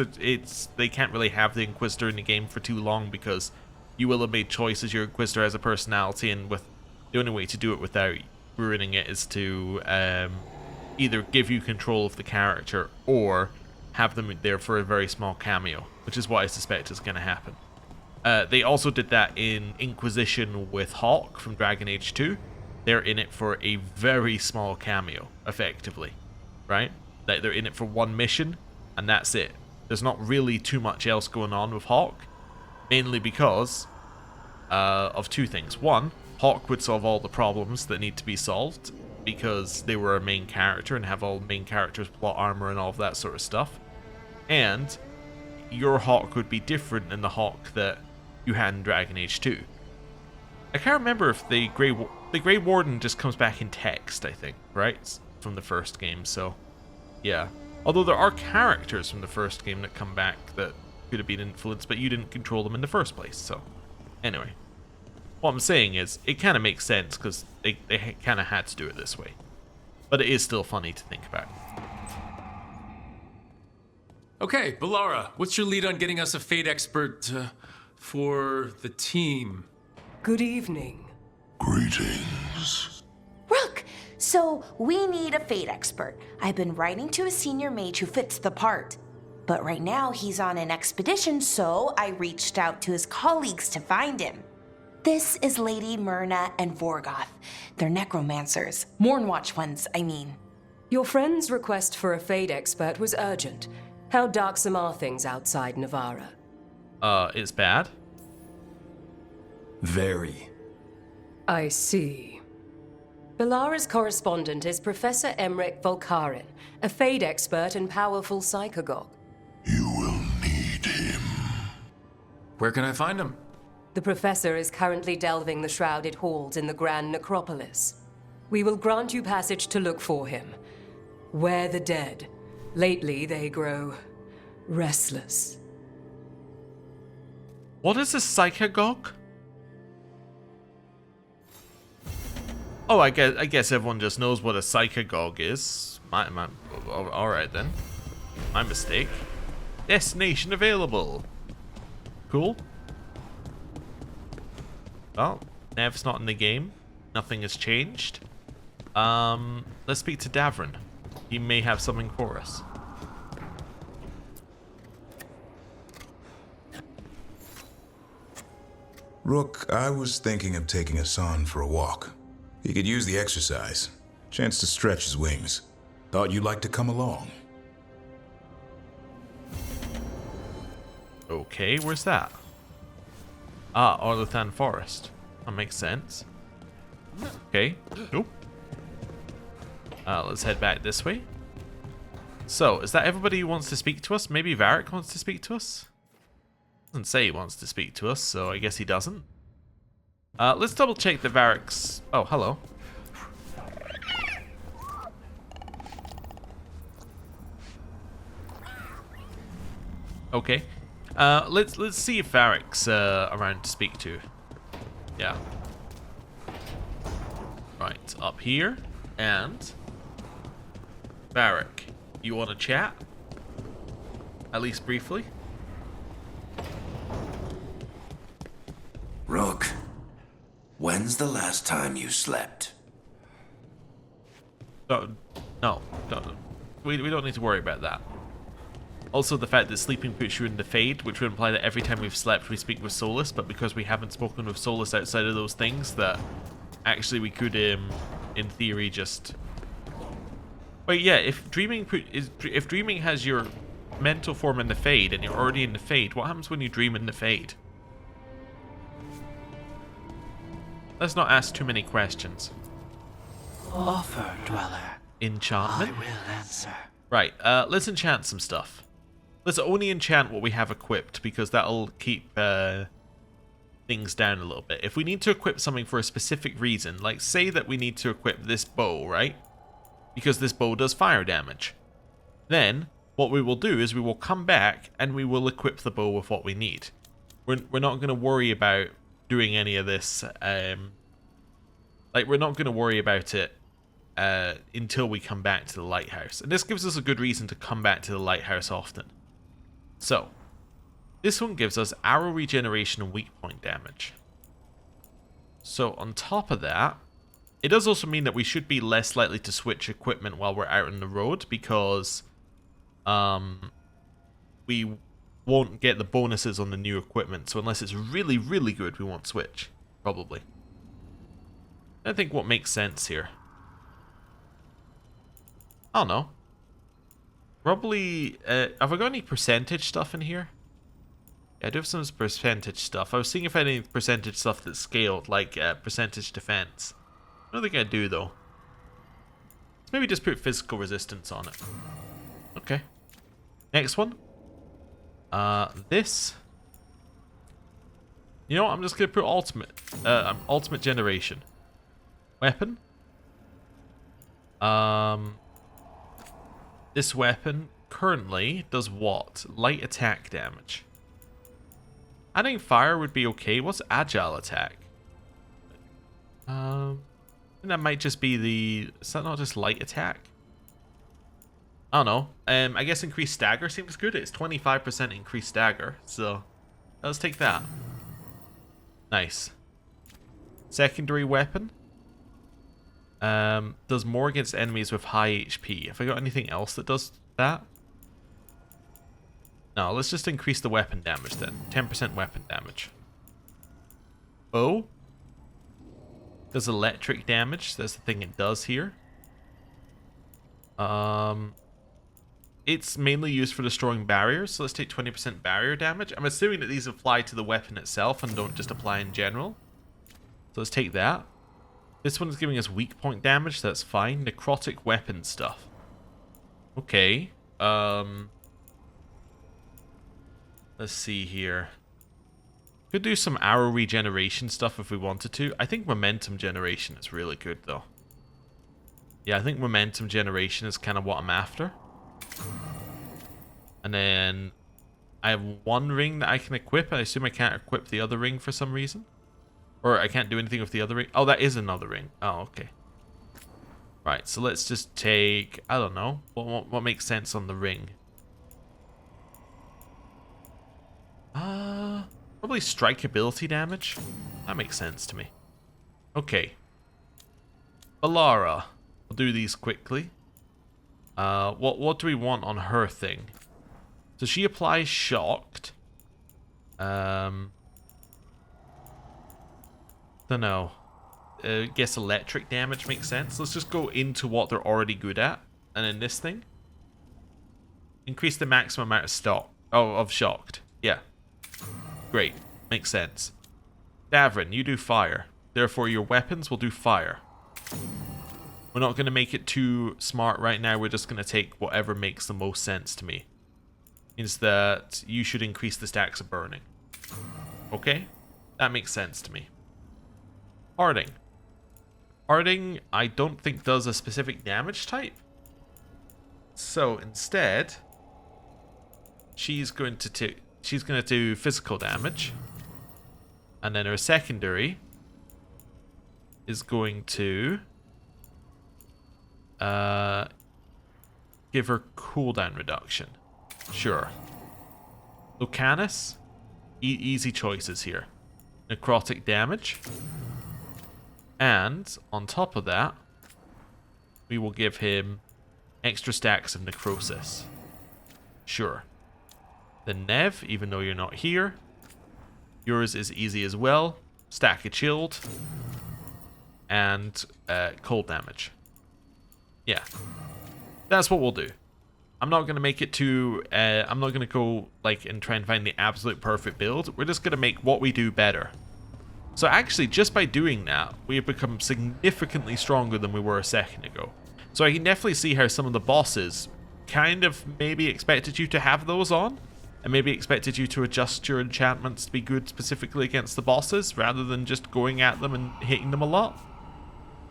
they can't really have the Inquisitor in the game for too long because you will have made choices. Your Inquisitor has a personality, and with the only way to do it without ruining it is to either give you control of the character or have them there for a very small cameo, which is what I suspect is going to happen. They also did that in Inquisition with Hawk from Dragon Age 2. They're in it for a very small cameo, effectively, right? They're in it for one mission, and that's it. There's not really too much else going on with Hawk, mainly because of two things. One, Hawk would solve all the problems that need to be solved because they were a main character and have all main characters' plot armor and all of that sort of stuff. And your Hawk would be different than the Hawk that you had in Dragon Age 2. I can't remember if the Grey Warden just comes back in text, I think, right? From the first game, so yeah. Although there are characters from the first game that come back that could have been influenced, but you didn't control them in the first place. So, anyway, what I'm saying is it kind of makes sense because they kind of had to do it this way. But it is still funny to think about. Okay, Balara, what's your lead on getting us a Fate expert for the team? Good evening. Greetings. Rook! So, we need a Fate expert. I've been writing to a senior mage who fits the part. But right now, he's on an expedition, so I reached out to his colleagues to find him. This is Lady Myrna and Vorgoth. They're necromancers. Mournwatch ones, I mean. Your friend's request for a Fate expert was urgent. How darksome are things outside Navarra? It's bad. Very. I see. Balara's correspondent is Professor Emmerich Volkarin, a Fate expert and powerful psychagogue. You will need him. Where can I find him? The professor is currently delving the shrouded halls in the Grand Necropolis. We will grant you passage to look for him. Where the dead. Lately, they grow restless. What is a psychagogue? Oh, I guess everyone just knows what a psychagogue is. All right then. My mistake. Destination available. Cool. Well, Nev's not in the game. Nothing has changed. Let's speak to Davrin. He may have something for us. Rook, I was thinking of taking Hassan for a walk. He could use the exercise. Chance to stretch his wings. Thought you'd like to come along. Okay, where's that? Ah, Orlothan Forest. That makes sense. Okay, nope. Let's head back this way. So, is that everybody who wants to speak to us? Maybe Varric wants to speak to us? Doesn't say he wants to speak to us, so I guess he doesn't. Let's double check that Varric's... Oh, hello. Okay. Let's see if Varric's around to speak to. Yeah. Right, up here. And... Varric, you want to chat? At least briefly? Rook, when's the last time you slept? No, we don't need to worry about that. Also, the fact that sleeping puts you in the Fade, which would imply that every time we've slept we speak with Solus, but because we haven't spoken with Solus outside of those things, that actually we could, in theory, just... Wait, yeah, if dreaming has your mental form in the Fade, and you're already in the Fade, what happens when you dream in the Fade? Let's not ask too many questions. Offer, Dweller. Enchantment? I will answer. Right, let's enchant some stuff. Let's only enchant what we have equipped, because that'll keep things down a little bit. If we need to equip something for a specific reason, like say that we need to equip this bow, right? Because this bow does fire damage. Then, what we will do is we will come back and we will equip the bow with what we need. We're not going to worry about doing any of this, like we're not going to worry about it until we come back to the lighthouse. And this gives us a good reason to come back to the lighthouse often. So, this one gives us arrow regeneration and weak point damage. So on top of that, it does also mean that we should be less likely to switch equipment while we're out on the road, because we won't get the bonuses on the new equipment. So unless it's really, really good, we won't switch. Probably. I think what makes sense here. I don't know. Probably, have I got any percentage stuff in here? Yeah, I do have some percentage stuff. I was seeing if I had any percentage stuff that's scaled, like percentage defense. I don't think I do, though. Let's maybe just put physical resistance on it. Okay. Next one. This. You know what? I'm just going to put ultimate generation. Weapon. This weapon currently does what? Light attack damage. Adding fire would be okay. What's agile attack? I think that might just be the... Is that not just light attack? I don't know. I guess increased stagger seems good. It's 25% increased stagger. So let's take that. Nice. Secondary weapon. Does more against enemies with high HP. Have I got anything else that does that? No, let's just increase the weapon damage then. 10% weapon damage. Oh. Does electric damage. That's the thing it does here. It's mainly used for destroying barriers, so let's take 20% barrier damage. I'm assuming that these apply to the weapon itself and don't just apply in general. So let's take that. This one is giving us weak point damage, so that's fine. Necrotic weapon stuff. Okay. Let's see here. Could do some arrow regeneration stuff if we wanted to. I think momentum generation is really good though. Yeah, I think momentum generation is kind of what I'm after. And then I have one ring that I can equip. I assume I can't equip the other ring for some reason. Or I can't do anything with the other ring. Oh, that is another ring. Oh, okay. Right, so let's just take... I don't know. What makes sense on the ring? Probably strike ability damage. That makes sense to me. Okay. Alara. We'll do these quickly. What do we want on her thing? So she applies shocked. Don't know. Guess electric damage makes sense. Let's just go into what they're already good at. And then this thing. Increase the maximum amount of stock. Oh, of shocked. Yeah. Great. Makes sense. Davrin, you do fire. Therefore, your weapons will do fire. We're not going to make it too smart right now. We're just going to take whatever makes the most sense to me. Means that you should increase the stacks of burning. Okay? That makes sense to me. Harding. Harding, I don't think does a specific damage type. So instead, she's going to do physical damage. And then her secondary is going to give her cooldown reduction. Sure. Lucanus, easy choices here. Necrotic damage. And on top of that, we will give him extra stacks of necrosis. Sure. The Nev, even though you're not here, yours is easy as well. Stack of chilled. And cold damage. Yeah. That's what we'll do. I'm not going to make it too... I'm not going to go like and try and find the absolute perfect build. We're just going to make what we do better. So actually, just by doing that, we have become significantly stronger than we were a second ago. So I can definitely see how some of the bosses kind of maybe expected you to have those on. And maybe expected you to adjust your enchantments to be good specifically against the bosses, rather than just going at them and hitting them a lot.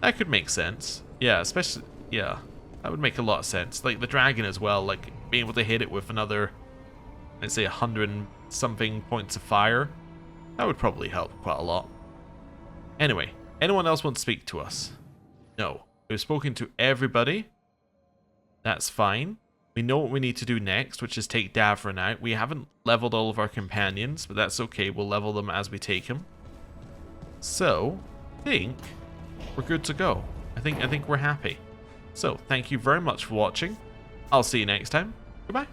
That could make sense. Yeah, especially... Yeah, that would make a lot of sense. Like the dragon as well, like being able to hit it with another, let's say 100 and something points of fire. That would probably help quite a lot. Anyway, anyone else want to speak to us? No. We've spoken to everybody. That's fine. We know what we need to do next, which is take Davrin out. We haven't leveled all of our companions, but that's okay. We'll level them as we take them. So, I think we're good to go. I think we're happy. So, thank you very much for watching. I'll see you next time. Goodbye.